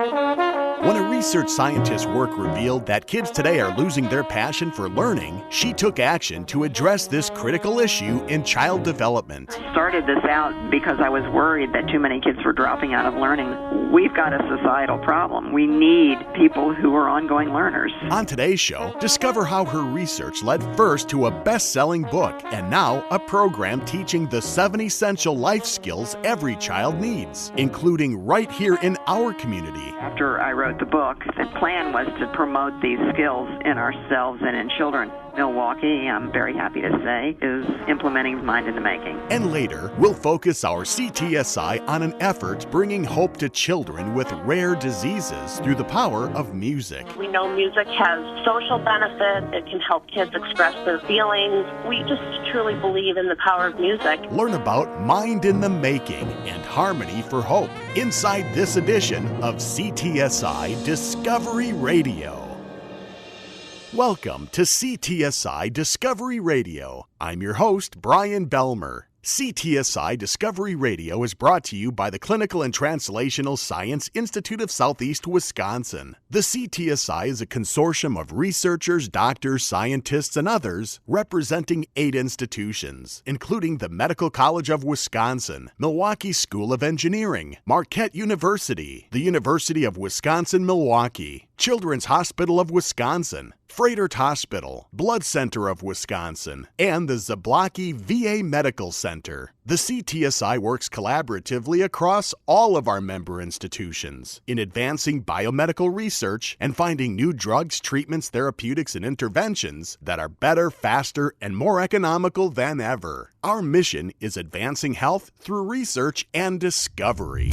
When a research scientist's work revealed that kids today are losing their passion for learning, she took action to address this critical issue in child development. I started this out because I was worried that too many kids were dropping out of learning. We've got a societal problem. We need people who are ongoing learners. On today's show, discover how her research led first to a best-selling book and now a program teaching the 7 essential life skills every child needs, including right here in our community. After I wrote the book, the plan was to promote these skills in ourselves and in children. Milwaukee, I'm very happy to say, is implementing Mind in the Making. And later, we'll focus our CTSI on an effort bringing hope to children with rare diseases through the power of music. We know music has social benefit. It can help kids express their feelings. We just truly believe in the power of music. Learn about Mind in the Making and Harmony for Hope inside this edition of CTSI Discovery Radio. Welcome to CTSI Discovery Radio. I'm your host, Brian Belmer. CTSI Discovery Radio is brought to you by the Clinical and Translational Science Institute of Southeast Wisconsin. The CTSI is a consortium of researchers, doctors, scientists, and others representing 8 institutions, including the Medical College of Wisconsin, Milwaukee School of Engineering, Marquette University, the University of Wisconsin-Milwaukee, Children's Hospital of Wisconsin, Froedtert Hospital, Blood Center of Wisconsin, and the Zablocki VA Medical Center. The CTSI works collaboratively across all of our member institutions in advancing biomedical research and finding new drugs, treatments, therapeutics, and interventions that are better, faster, and more economical than ever. Our mission is advancing health through research and discovery.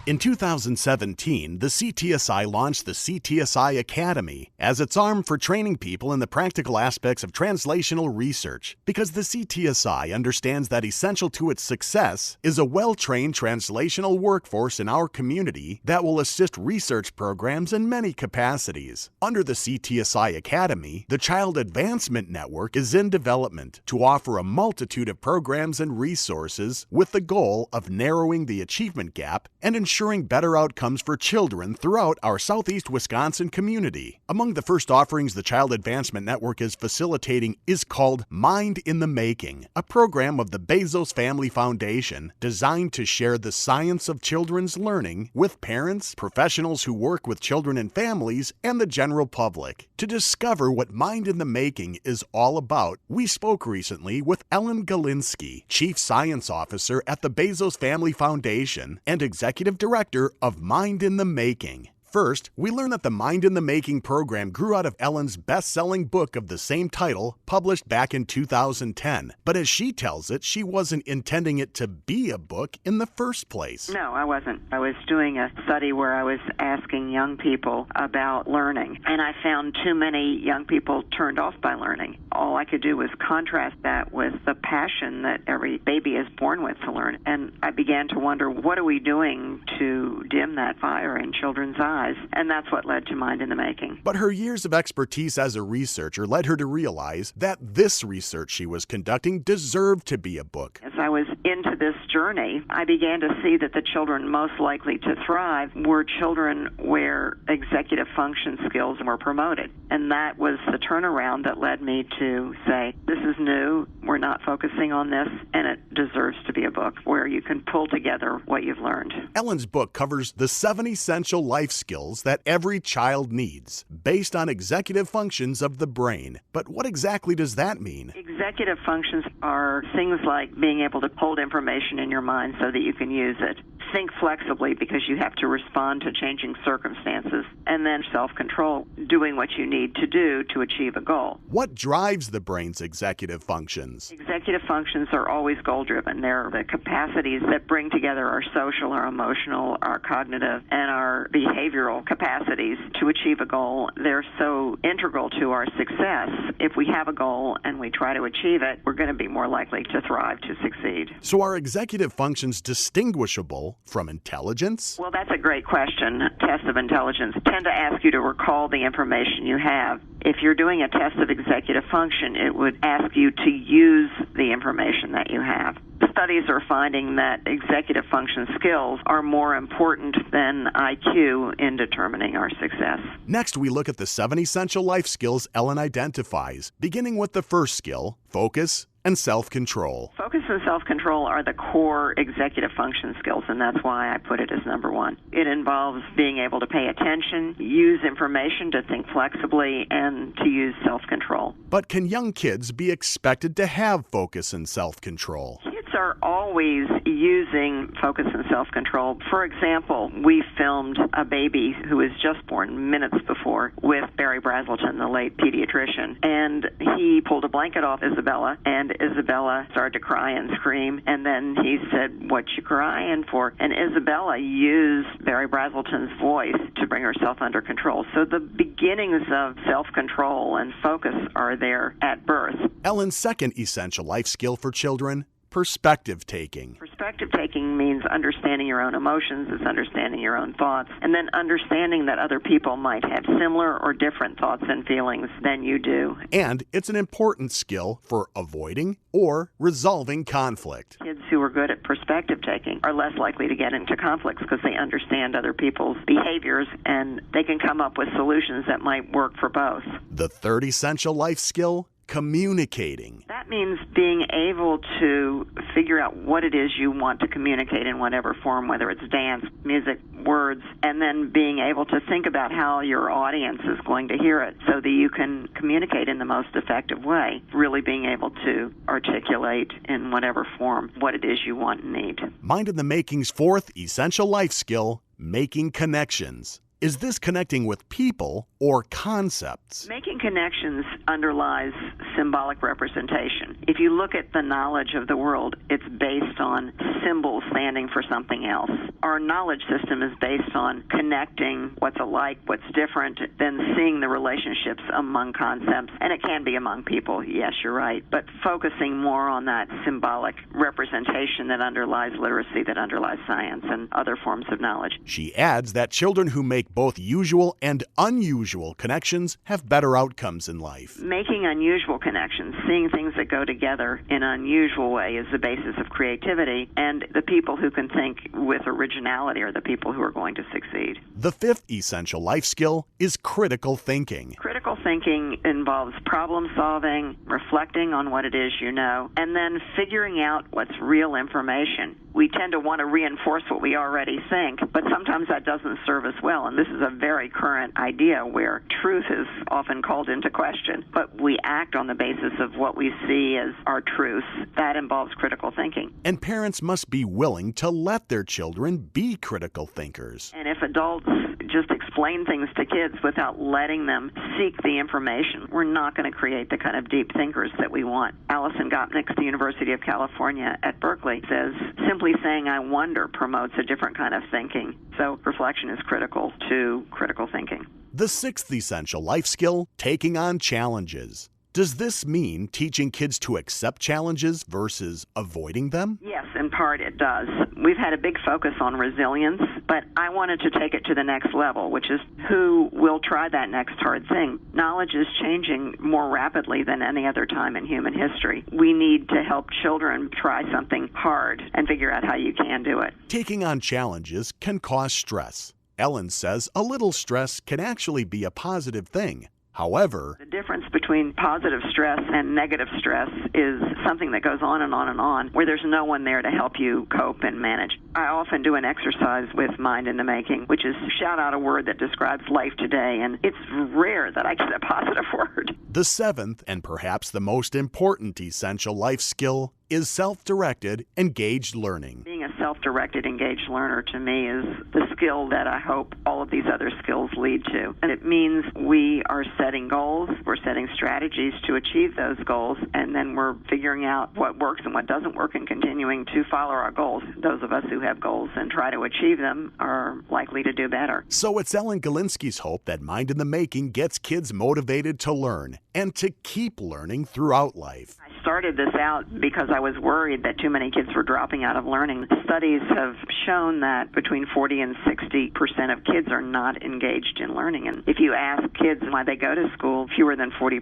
In 2017, the CTSI launched the CTSI Academy as its arm for training people in the practical aspects of translational research, because the CTSI understands that essential to its success is a well-trained translational workforce in our community that will assist research programs in many capacities. Under the CTSI Academy, the Child Advancement Network is in development to offer a multitude of programs and resources with the goal of narrowing the achievement gap and ensuring better outcomes for children throughout our Southeast Wisconsin community. Among the first offerings the Child Advancement Network is facilitating is called Mind in the Making, a program of the Bezos Family Foundation designed to share the science of children's learning with parents, professionals who work with children and families, and the general public. To discover what Mind in the Making is all about, we spoke recently with Ellen Galinsky, Chief Science Officer at the Bezos Family Foundation and Executive Director of Mind in the Making. First, we learn that the Mind in the Making program grew out of Ellen's best-selling book of the same title, published back in 2010. But as she tells it, she wasn't intending it to be a book in the first place. No, I wasn't. I was doing a study where I was asking young people about learning, and I found too many young people turned off by learning. All I could do was contrast that with the passion that every baby is born with to learn. And I began to wonder, what are we doing to dim that fire in children's eyes? And that's what led to Mind in the Making. But her years of expertise as a researcher led her to realize that this research she was conducting deserved to be a book. As I was into this journey, I began to see that the children most likely to thrive were children where executive function skills were promoted. And that was the turnaround that led me to say, this is new, we're not focusing on this, and it deserves to be a book where you can pull together what you've learned. Ellen's book covers the 7 essential life skills that every child needs, based on executive functions of the brain. But what exactly does that mean? Executive functions are things like being able to hold information in your mind so that you can use it. Think flexibly because you have to respond to changing circumstances. And then self-control, doing what you need to do to achieve a goal. What drives the brain's executive functions? Executive functions are always goal-driven. They're the capacities that bring together our social, our emotional, our cognitive, and our behavioral capacities to achieve a goal. They're so integral to our success. If we have a goal and we try to achieve it, we're going to be more likely to thrive, to succeed. So are executive functions distinguishable from intelligence? Well, that's a great question. Tests of intelligence tend to ask you to recall the information you have. If you're doing a test of executive function, it would ask you to use the information that you have. Studies are finding that executive function skills are more important than IQ in determining our success. Next, we look at the 7 essential life skills Ellen identifies, beginning with the first skill, focus and self-control. Focus and self-control are the core executive function skills, and that's why I put it as number one. It involves being able to pay attention, use information, to think flexibly, and to use self-control. But can young kids be expected to have focus and self-control? Kids are always using focus and self-control. For example, we filmed a baby who was just born minutes before with Barry Brazelton, the late pediatrician, and he pulled a blanket off Isabella, and Isabella started to cry and scream, and then he said, "What you crying for?" And Isabella used Barry Brazelton's voice to bring herself under control. So the beginnings of self-control and focus are there at birth. Ellen's second essential life skill for children, perspective taking. Perspective taking means understanding your own emotions, it's understanding your own thoughts, and then understanding that other people might have similar or different thoughts and feelings than you do. And it's an important skill for avoiding or resolving conflict. Kids who are good at perspective taking are less likely to get into conflicts because they understand other people's behaviors and they can come up with solutions that might work for both. The third essential life skill, communicating. That means being able to figure out what it is you want to communicate in whatever form, whether it's dance, music, words, and then being able to think about how your audience is going to hear it so that you can communicate in the most effective way, really being able to articulate in whatever form what it is you want and need. Mind in the Making's fourth essential life skill, making connections. Is this connecting with people or concepts? Making connections underlies symbolic representation. If you look at the knowledge of the world, it's based on symbols standing for something else. Our knowledge system is based on connecting what's alike, what's different, then seeing the relationships among concepts. And it can be among people, yes, you're right, but focusing more on that symbolic representation that underlies literacy, that underlies science and other forms of knowledge. She adds that children who make both usual and unusual connections have better outcomes in life. Making unusual connections, seeing things that go together in an unusual way is the basis of creativity, and the people who can think with originality are the people who are going to succeed. The fifth essential life skill is critical thinking. Critical thinking involves problem solving, reflecting on what it is you know, and then figuring out what's real information. We tend to want to reinforce what we already think, but sometimes that doesn't serve us well, and this is a very current idea where truth is often called into question, but we act on the basis of what we see as our truth. That involves critical thinking. And parents must be willing to let their children be critical thinkers. And if adults just explain things to kids without letting them seek the information, we're not going to create the kind of deep thinkers that we want. Alison Gopnik, the University of California at Berkeley, says simply saying "I wonder" promotes a different kind of thinking. So reflection is critical to critical thinking. The sixth essential life skill, taking on challenges. Does this mean teaching kids to accept challenges versus avoiding them? Yes, in part it does. We've had a big focus on resilience, but I wanted to take it to the next level, which is who will try that next hard thing. Knowledge is changing more rapidly than any other time in human history. We need to help children try something hard and figure out how you can do it. Taking on challenges can cause stress. Ellen says a little stress can actually be a positive thing. However, the difference between positive stress and negative stress is something that goes on and on and on, where there's no one there to help you cope and manage. I often do an exercise with Mind in the Making, which is shout out a word that describes life today, and it's rare that I get a positive word. The seventh, and perhaps the most important essential life skill, is self-directed, engaged learning. Being a self-directed, engaged learner to me is the skill that I hope all of these other skills lead to. And it means we are setting goals, we're setting strategies to achieve those goals, and then we're figuring out what works and what doesn't work and continuing to follow our goals. Those of us who have goals and try to achieve them are likely to do better. So it's Ellen Galinsky's hope that Mind in the Making gets kids motivated to learn and to keep learning throughout life. I started this out because I was worried that too many kids were dropping out of learning. Studies have shown that between 40 and 60% of kids are not engaged in learning. And if you ask kids why they go to school, fewer than 40%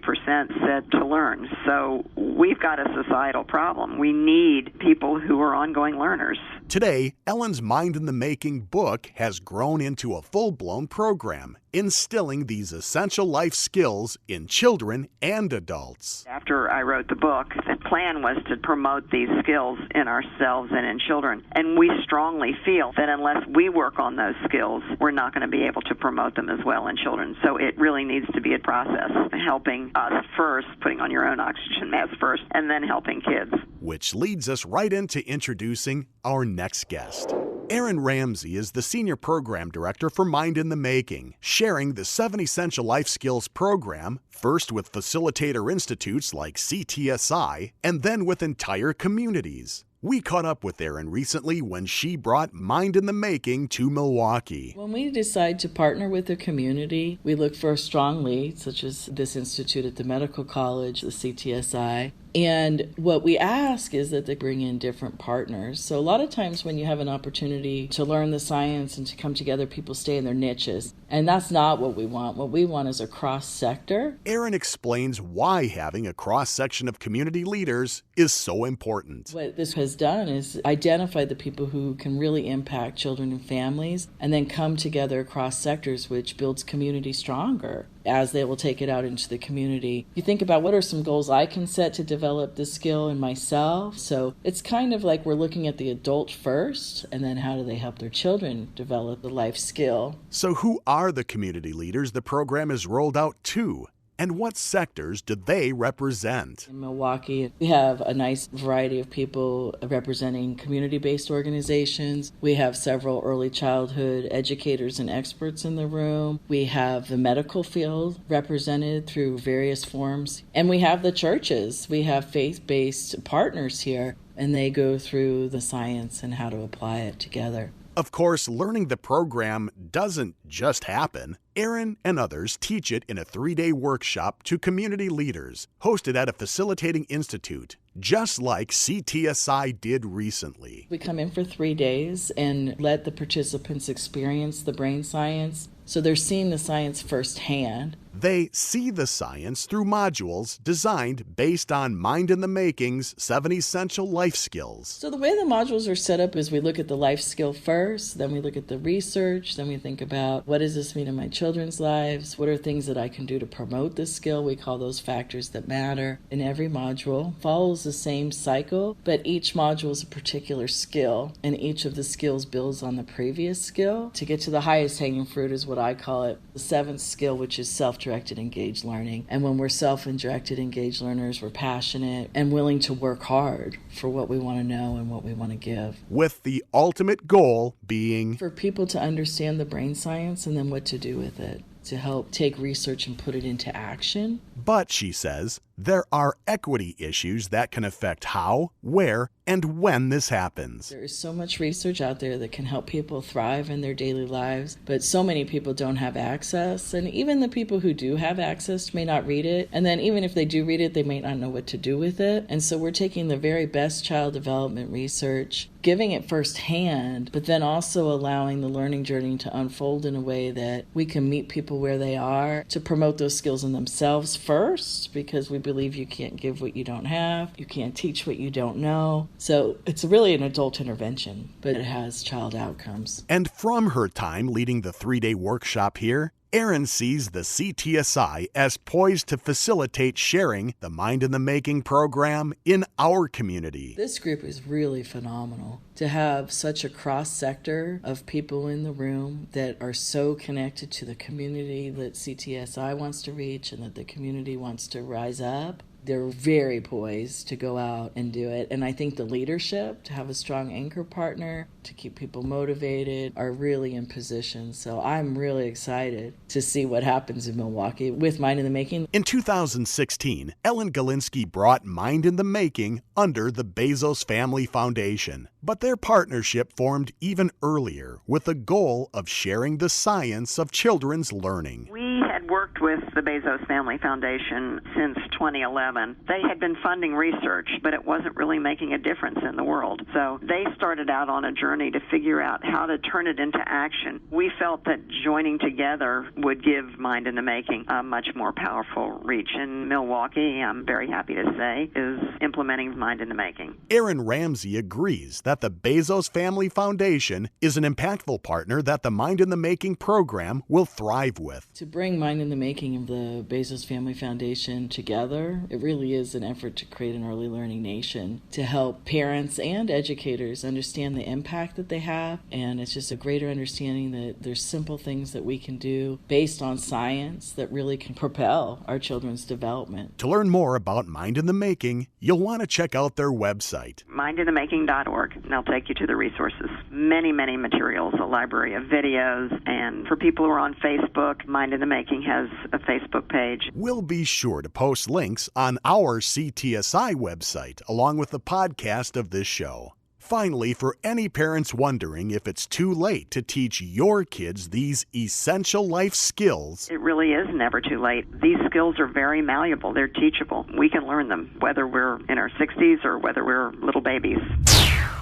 said to learn. So we've got a societal problem. We need people who are ongoing learners. Today, Ellen's Mind in the Making book has grown into a full-blown program, instilling these essential life skills in children and adults. After I wrote the book, the plan was to promote these skills in ourselves and in children. And we strongly feel that unless we work on those skills, we're not going to be able to promote them as well in children. So it really needs to be a process, helping us first, putting on your own oxygen mask first, and then helping kids. Which leads us right into introducing our next guest. Erin Ramsey is the Senior Program Director for Mind in the Making, sharing the 7 Essential Life Skills program, first with facilitator institutes like CTSI, and then with entire communities. We caught up with Erin recently when she brought Mind in the Making to Milwaukee. When we decide to partner with a community, we look for a strong lead, such as this institute at the medical college, the CTSI. And what we ask is that they bring in different partners. So a lot of times when you have an opportunity to learn the science and to come together, people stay in their niches. And that's not what we want. What we want is a cross-sector. Erin explains why having a cross-section of community leaders is so important. What this has done is identify the people who can really impact children and families and then come together across sectors, which builds community stronger as they will take it out into the community. You think about what are some goals I can set to develop this skill in myself. So it's kind of like we're looking at the adult first, and then how do they help their children develop the life skill. So who are the community leaders the program is rolled out to? And what sectors do they represent? In Milwaukee, we have a nice variety of people representing community-based organizations. We have several early childhood educators and experts in the room. We have the medical field represented through various forms. And we have the churches. We have faith-based partners here, and they go through the science and how to apply it together. Of course, learning the program doesn't just happen. Erin and others teach it in a 3-day workshop to community leaders, hosted at a facilitating institute, just like CTSI did recently. We come in for 3 days and let the participants experience the brain science, so they're seeing the science firsthand. They see the science through modules designed based on Mind in the Making's 7 Essential Life Skills. So the way the modules are set up is we look at the life skill first, then we look at the research, then we think about what does this mean in my children's lives, what are things that I can do to promote this skill, we call those factors that matter. And every module follows the same cycle, but each module is a particular skill, and each of the skills builds on the previous skill. To get to the highest hanging fruit is what I call it, the 7th skill, which is self-directed engaged learning. And when we're self-directed engaged learners, we're passionate and willing to work hard for what we want to know and what we want to give. With the ultimate goal being for people to understand the brain science and then what to do with it, to help take research and put it into action. But, she says, there are equity issues that can affect how, where, and when this happens. There is so much research out there that can help people thrive in their daily lives, but so many people don't have access, and even the people who do have access may not read it, and then even if they do read it, they may not know what to do with it. And so we're taking the very best child development research, giving it firsthand, but then also allowing the learning journey to unfold in a way that we can meet people where they are, to promote those skills in themselves first, because we believe you can't give what you don't have, you can't teach what you don't know. So it's really an adult intervention, but it has child outcomes. And from her time leading the 3-day workshop here, Erin sees the CTSI as poised to facilitate sharing the Mind in the Making program in our community. This group is really phenomenal. To have such a cross-sector of people in the room that are so connected to the community that CTSI wants to reach and that the community wants to rise up. They're very poised to go out and do it. And I think the leadership, to have a strong anchor partner, to keep people motivated, are really in position. So I'm really excited to see what happens in Milwaukee with Mind in the Making. In 2016, Ellen Galinsky brought Mind in the Making under the Bezos Family Foundation. But their partnership formed even earlier with the goal of sharing the science of children's learning. We had worked with the Bezos Family Foundation since 2011. They had been funding research, but it wasn't really making a difference in the world. So they started out on a journey to figure out how to turn it into action. We felt that joining together would give Mind in the Making a much more powerful reach. And Milwaukee, I'm very happy to say, is implementing Mind in the Making. Erin Ramsey agrees that the Bezos Family Foundation is an impactful partner that the Mind in the Making program will thrive with. To bring Mind in the Making and the Bezos Family Foundation together, it really is an effort to create an early learning nation to help parents and educators understand the impact that they have. And it's just a greater understanding that there's simple things that we can do based on science that really can propel our children's development. To learn more about Mind in the Making, you'll want to check out their website, mindinthemaking.org, and they'll take you to the resources. Many, many materials, a library of videos, and for people who are on Facebook, Mind in the Making has a Facebook page. We'll be sure to post links on our CTSI website along with the podcast of this show. Finally, for any parents wondering if it's too late to teach your kids these essential life skills, it really is never too late. These skills are very malleable. They're teachable. We can learn them, whether we're in our 60s or whether we're little babies.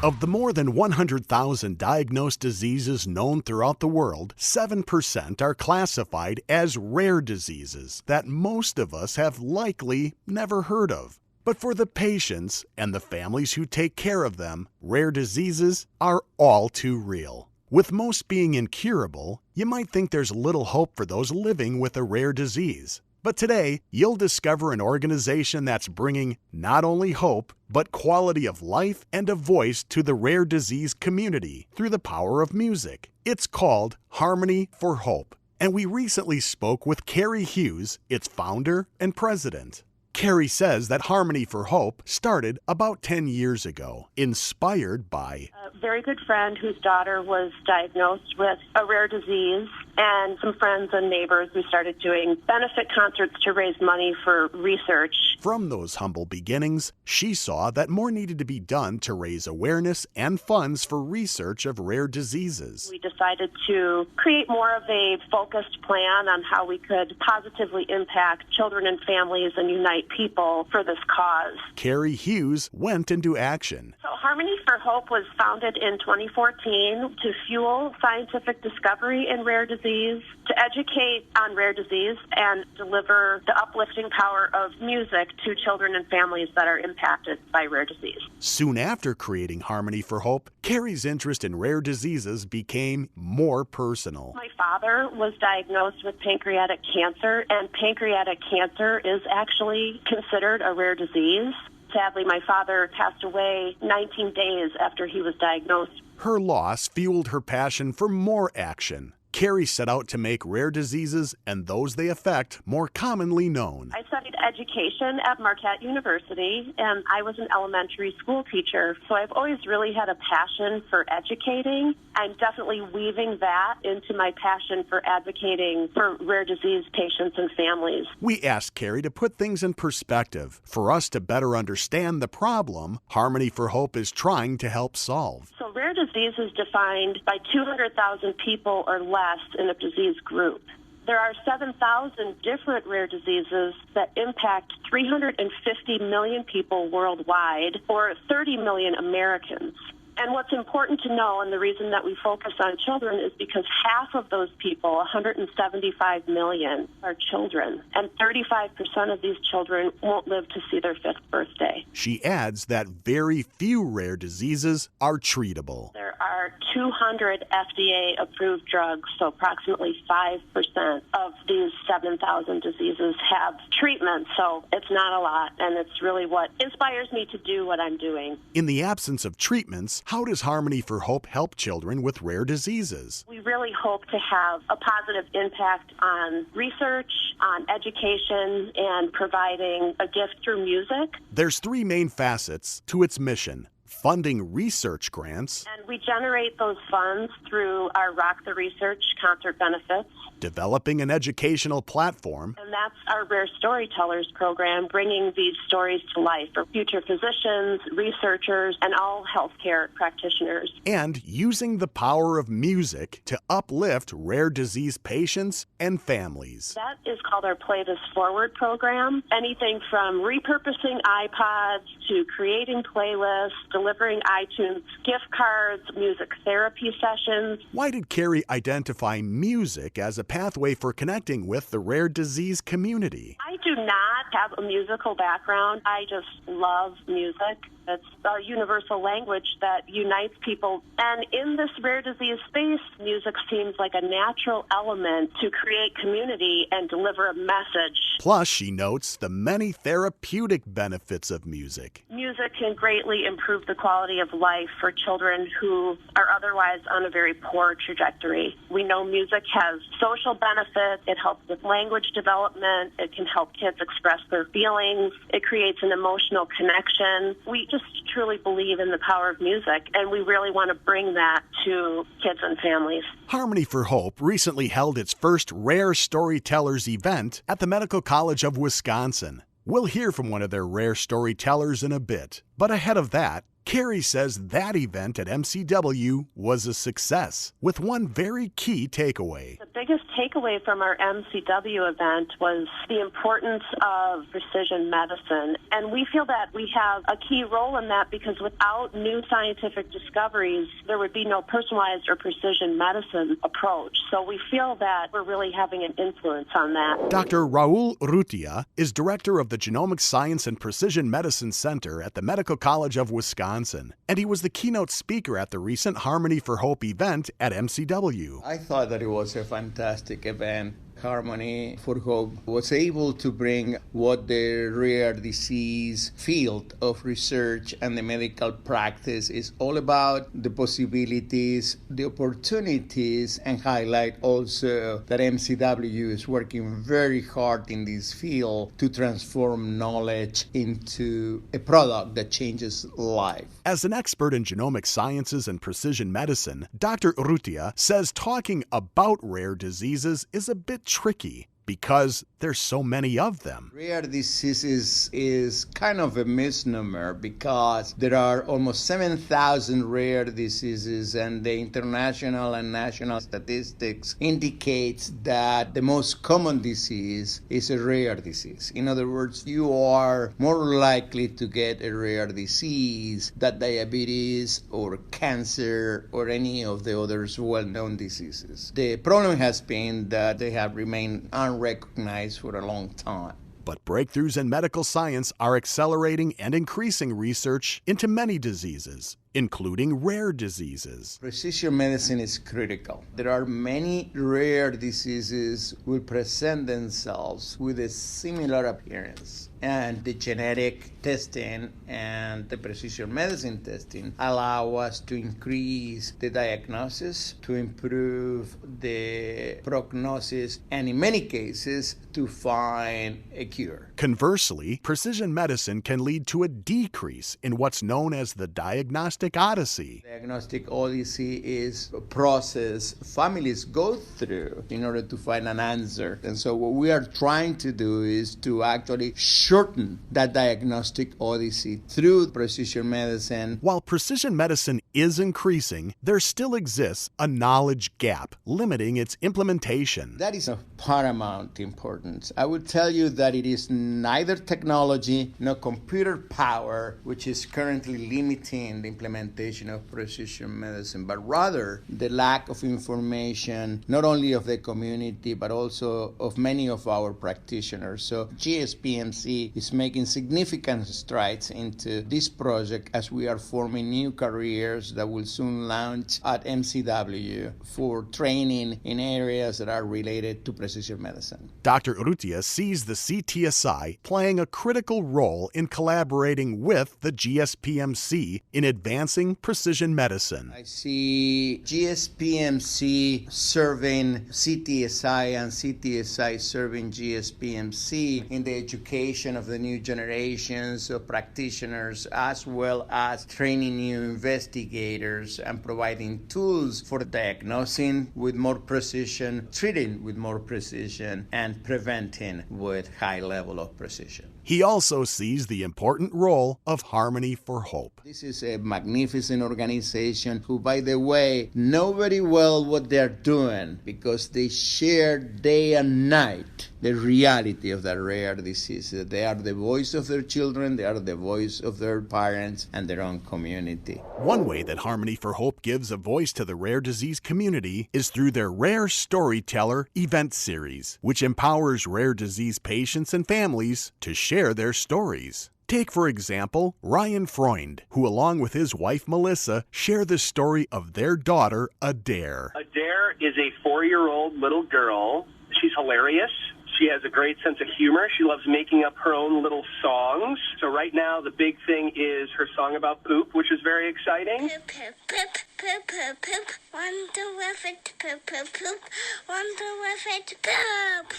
Of the more than 100,000 diagnosed diseases known throughout the world, 7% are classified as rare diseases that most of us have likely never heard of. But for the patients and the families who take care of them, rare diseases are all too real. With most being incurable, you might think there's little hope for those living with a rare disease. But today, you'll discover an organization that's bringing not only hope, but quality of life and a voice to the rare disease community through the power of music. It's called Harmony for Hope, and we recently spoke with Carrie Hughes, its founder and president. Carrie says that Harmony for Hope started about 10 years ago, inspired by a very good friend whose daughter was diagnosed with a rare disease, and some friends and neighbors. We started doing benefit concerts to raise money for research. From those humble beginnings, she saw that more needed to be done to raise awareness and funds for research of rare diseases. We decided to create more of a focused plan on how we could positively impact children and families and unite people for this cause. Carrie Hughes went into action. So Harmony for Hope was founded in 2014 to fuel scientific discovery in rare disease, to educate on rare disease, and deliver the uplifting power of music to children and families that are impacted by rare disease. Soon after creating Harmony for Hope, Carrie's interest in rare diseases became more personal. My father was diagnosed with pancreatic cancer, and pancreatic cancer is actually considered a rare disease. Sadly, my father passed away 19 days after he was diagnosed. Her loss fueled her passion for more action. Carrie set out to make rare diseases and those they affect more commonly known. I studied education at Marquette University, and I was an elementary school teacher, so I've always really had a passion for educating. I'm definitely weaving that into my passion for advocating for rare disease patients and families. We asked Carrie to put things in perspective for us to better understand the problem Harmony for Hope is trying to help solve. So rare disease is defined by 200,000 people or less in a disease group. There are 7,000 different rare diseases that impact 350 million people worldwide, or 30 million Americans. And what's important to know, and the reason that we focus on children, is because half of those people, 175 million, are children. And 35% of these children won't live to see their 5th birthday. She adds that very few rare diseases are treatable. There are 200 FDA-approved drugs, so approximately 5% of these 7,000 diseases have treatment. So it's not a lot, and it's really what inspires me to do what I'm doing. In the absence of treatments, how does Harmony for Hope help children with rare diseases? We really hope to have a positive impact on research, on education, and providing a gift through music. There's 3 main facets to its mission. funding research grants, and we generate those funds through our Rock the Research concert benefits, developing an educational platform, and that's our Rare Storytellers program, bringing these stories to life for future physicians, researchers, and all healthcare practitioners. And using the power of music to uplift rare disease patients and families. That is called our Play This Forward program. Anything from repurposing iPods to creating playlists, delivering iTunes gift cards, music therapy sessions. Why did Carrie identify music as a pathway for connecting with the rare disease community? I do not have a musical background. I just love music. It's a universal language that unites people. And in this rare disease space, music seems like a natural element to create community and deliver a message. Plus, she notes the many therapeutic benefits of music. Music can greatly improve the quality of life for children who are otherwise on a very poor trajectory. We know music has social benefits. It helps with language development. It can help kids express their feelings. It creates an emotional connection. We just truly believe in the power of music, and we really want to bring that to kids and families. Harmony for Hope recently held its first Rare Storytellers event at the Medical College of Wisconsin. We'll hear from one of their rare storytellers in a bit. But ahead of that, Carrie says that event at MCW was a success, with one very key takeaway. The biggest takeaway from our MCW event was the importance of precision medicine. And we feel that we have a key role in that because without new scientific discoveries, there would be no personalized or precision medicine approach. So we feel that we're really having an influence on that. Dr. Raul Urrutia is director of the Genomic Science and Precision Medicine Center at the Medical College of Wisconsin, and he was the keynote speaker at the recent Harmony for Hope event at MCW. I thought that it was a fantastic event. Harmony for Hope was able to bring what the rare disease field of research and the medical practice is all about, the possibilities, the opportunities, and highlight also that MCW is working very hard in this field to transform knowledge into a product that changes life. As an expert in genomic sciences and precision medicine, Dr. Urrutia says talking about rare diseases is a bit tricky because there's so many of them. Rare diseases is kind of a misnomer because there are almost 7,000 rare diseases, and the international and national statistics indicates that the most common disease is a rare disease. In other words, you are more likely to get a rare disease than diabetes or cancer or any of the others well-known diseases. The problem has been that they have remained unrecognized for a long time. But breakthroughs in medical science are accelerating and increasing research into many diseases, including rare diseases. Precision medicine is critical. There are many rare diseases will present themselves with a similar appearance. And the genetic testing and the precision medicine testing allow us to increase the diagnosis, to improve the prognosis, and in many cases, to find a cure. Conversely, precision medicine can lead to a decrease in what's known as the diagnostic odyssey. Diagnostic odyssey is a process families go through in order to find an answer. And so what we are trying to do is to actually shorten that diagnostic odyssey through precision medicine. While precision medicine is increasing, there still exists a knowledge gap limiting its implementation. That is of paramount importance. I would tell you that it is neither technology nor computer power which is currently limiting the implementation of precision medicine, but rather the lack of information, not only of the community, but also of many of our practitioners. So GSPMC is making significant strides into this project as we are forming new careers that will soon launch at MCW for training in areas that are related to precision medicine. Dr. Urrutia sees the CTSI playing a critical role in collaborating with the GSPMC in advancing advancing precision medicine. I see GSPMC serving CTSI and CTSI serving GSPMC in the education of the new generations of practitioners, as well as training new investigators and providing tools for diagnosing with more precision, treating with more precision, and preventing with high level of precision. He also sees the important role of Harmony for Hope. This is a magnificent organization who, by the way, know very well what they're doing because they share day and night the reality of that rare disease. They are the voice of their children, they are the voice of their parents and their own community. One way that Harmony for Hope gives a voice to the rare disease community is through their Rare Storyteller event series, which empowers rare disease patients and families to share their stories. Take, for example, Ryan Freund, who along with his wife Melissa share the story of their daughter, Adair. Adair is a 4-year-old little girl. She's hilarious. She has a great sense of humor. She loves making up her own little songs. So right now, the big thing is her song about poop, which is very exciting. Poop, poop, poop, poop, poop, poop. Wonder if it poop, poop, poop. Wonder if it poop.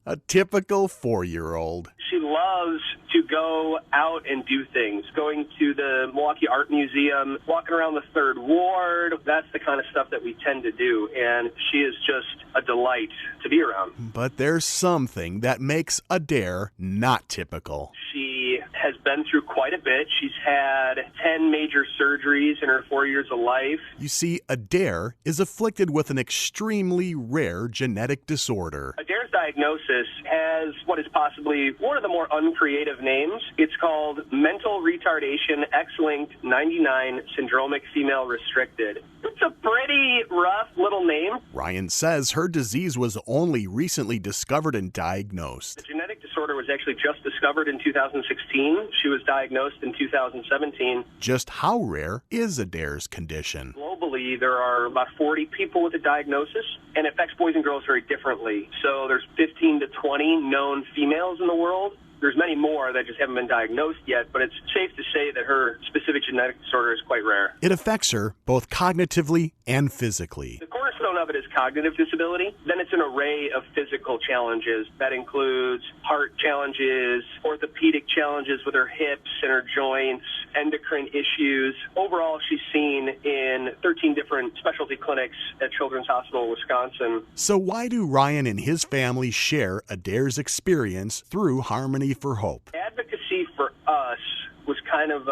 A typical 4-year-old. She loves to go out and do things, going to the Milwaukee Art Museum, walking around the Third Ward. That's the kind of stuff that we tend to do, and she is just a delight to be around. But there's something that makes Adair not typical. She has been through quite a bit. She's had 10 major surgeries in her 4 years of life. You see, Adair is afflicted with an extremely rare genetic disorder. Adair's diagnosis has what is possibly one of the more uncreative names. It's called Mental Retardation X-linked 99 Syndromic Female Restricted. It's a pretty rough little name. Ryan says her disease was only recently discovered and diagnosed. The genetic disorder was actually just discovered in 2016. She was diagnosed in 2017. Just how rare is Adair's condition? Globally, there are about 40 people with a diagnosis, and it affects boys and girls very differently. So there's 15 to 20 known females in the world. There's many more that just haven't been diagnosed yet, but it's safe to say that her specific genetic disorder is quite rare. It affects her both cognitively and physically. The cornerstone of it is cognitive disability. Then it's an array of physical challenges. That includes heart challenges, orthopedic challenges with her hips and her joints, endocrine issues. Overall, she's seen in 13 different specialty clinics at Children's Hospital, Wisconsin. So why do Ryan and his family share Adair's experience through Harmony for Hope? Advocacy for us was kind of,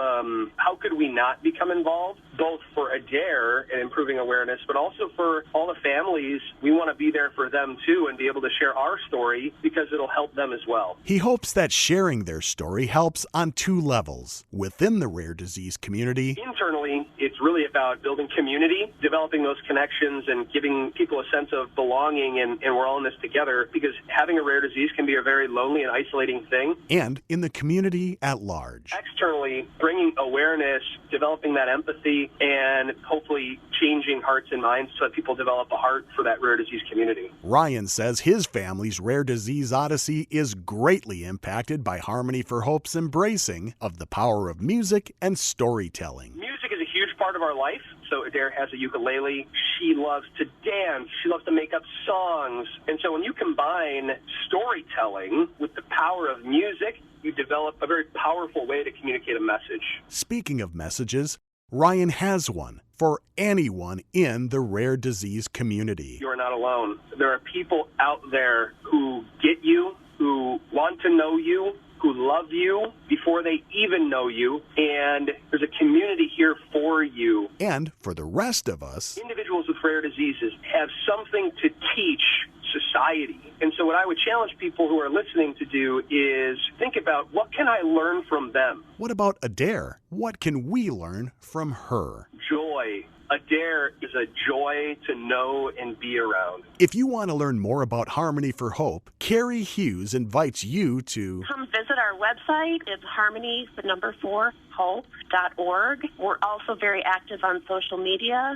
how could we not become involved, both for Adair and improving awareness, but also for all the families. We want to be there for them, too, and be able to share our story because it'll help them as well. He hopes that sharing their story helps on 2 levels. Within the rare disease community, internally, it's really about building community, developing those connections, and giving people a sense of belonging, and we're all in this together, because having a rare disease can be a very lonely and isolating thing. And in the community at large. Externally, bringing awareness, developing that empathy, and hopefully changing hearts and minds so that people develop a heart for that rare disease community. Ryan says his family's rare disease odyssey is greatly impacted by Harmony for Hope's embracing of the power of music and storytelling. Music is a huge part of our life. So Adair has a ukulele. She loves to dance. She loves to make up songs. And so when you combine storytelling with the power of music, you develop a very powerful way to communicate a message. Speaking of messages, Ryan has one for anyone in the rare disease community. You are not alone. There are people out there who get you, who want to know you, who love you before they even know you, and there's a community here for you. And for the rest of us, individuals with rare diseases have something to teach society. And so what I would challenge people who are listening to do is think about, what can I learn from them? What about Adair? What can we learn from her? Joy. Adair is a joy to know and be around. If you want to learn more about Harmony for Hope, Carrie Hughes invites you to come visit our website. It's harmony4hope.org. We're also very active on social media.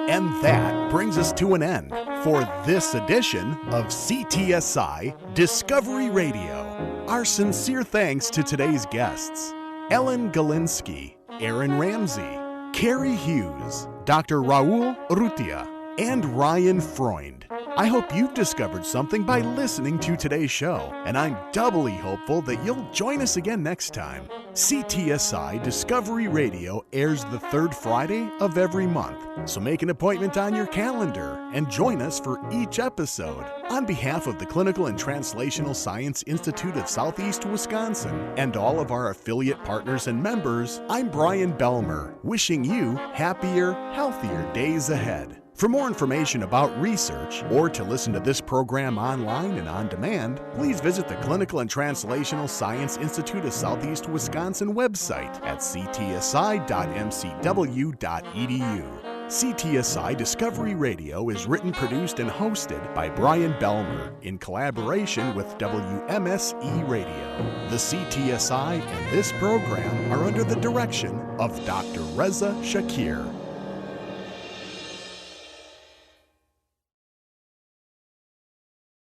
And that brings us to an end for this edition of CTSI Discovery Radio. Our sincere thanks to today's guests, Ellen Galinsky, Aaron Ramsey, Carrie Hughes, Dr. Raul Urrutia, and Ryan Freund. I hope you've discovered something by listening to today's show, and I'm doubly hopeful that you'll join us again next time. CTSI Discovery Radio airs the third Friday of every month, so make an appointment on your calendar and join us for each episode. On behalf of the Clinical and Translational Science Institute of Southeast Wisconsin and all of our affiliate partners and members, I'm Brian Belmer, wishing you happier, healthier days ahead. For more information about research or to listen to this program online and on demand, please visit the Clinical and Translational Science Institute of Southeast Wisconsin website at ctsi.mcw.edu. CTSI Discovery Radio is written, produced, and hosted by Brian Belmer in collaboration with WMSE Radio. The CTSI and this program are under the direction of Dr. Reza Shakir.